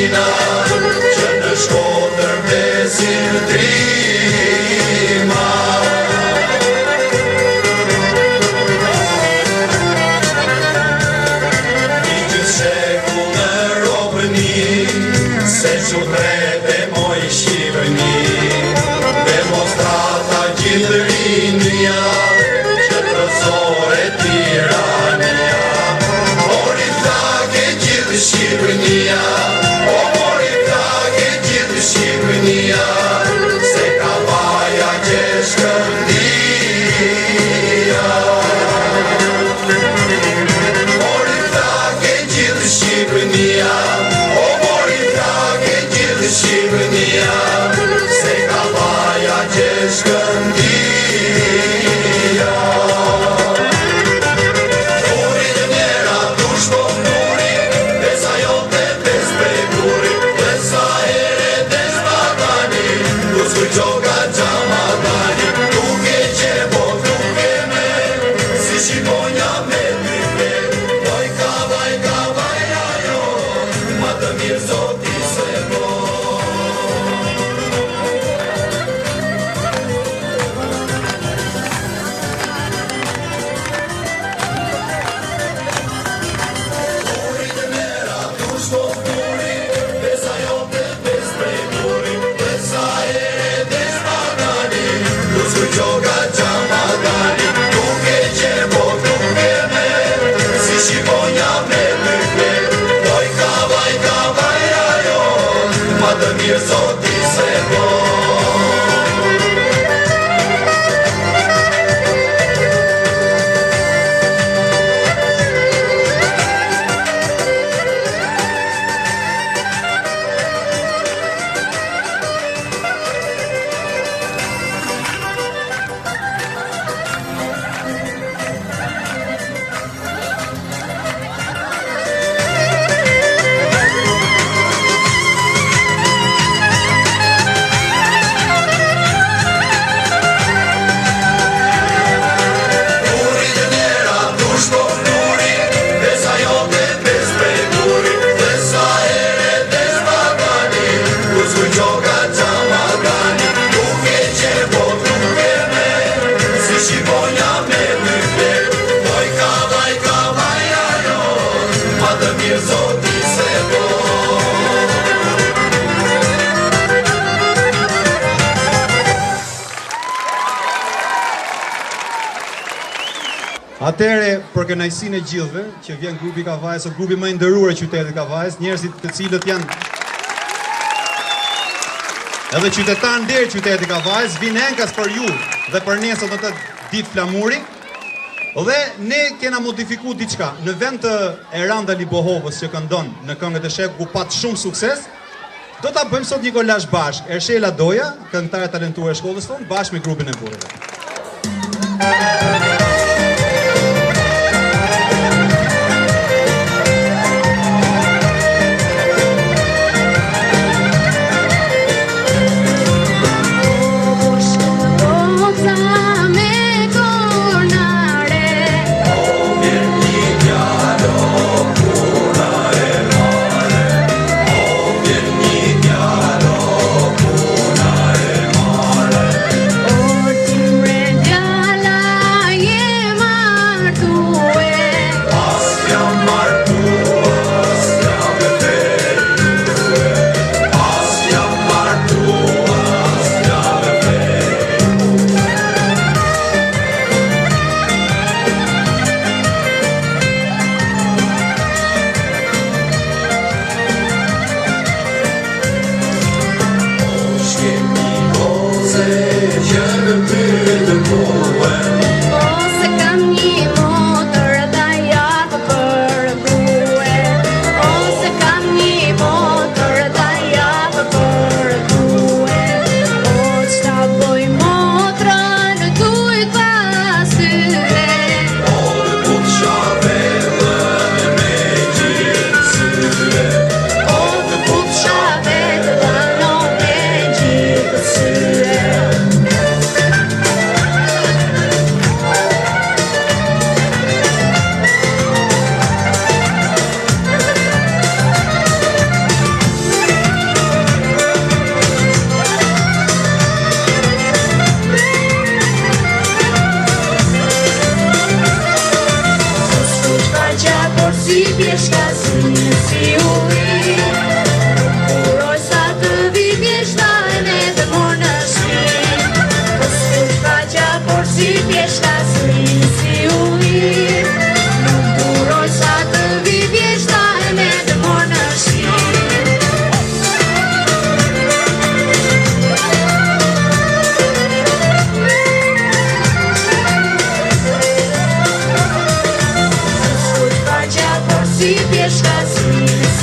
Shqipina, që në Shkodër besim trima. Një gjithë shekull në robëni, se që trebe moj Shqipëni, demonstrata gjithë rinja, që trëzore tirania. Mori flake gjithë Shqipënia, o mori flake gjithë Shqipënia, se ka vaja që shkëndia. Mori flake gjithë Shqipënia, o mori flake gjithë Shqipënia, se ka vaja që shkëndia. Atëre, për kënaqësinë e gjithëve që vjen grupi Kavajës, o grupi më i nderuar i qytetit Kavajës, njerëzit të cilët janë edhe qytetarë deri qyteti Kavajës, vinë enkas për ju dhe për ne sot në të ditë flamuri. Dhe ne kena modifikuar diçka. Në vend të Eranda Libohovës që këndon në këngët e shekut ku pat shumë sukses, do ta bëjmë sot një kolazh bashkë. Ershela Doja, këngëtare talentuar e shkollës tonë, bashkë me grupin e burrëve. si pjeshka si uri. Uroj sa të vi pjeshta e me të morë në shpi. Kësut faqja por si pjeshka si uri. Uroj sa të vi pjeshta e me të morë në shpi. Si pjeshka si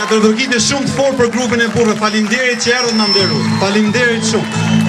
Teatrodokit është shumë të fortë për grupin e burrëve. Faleminderit që erdhët na nderuar. Faleminderit shumë.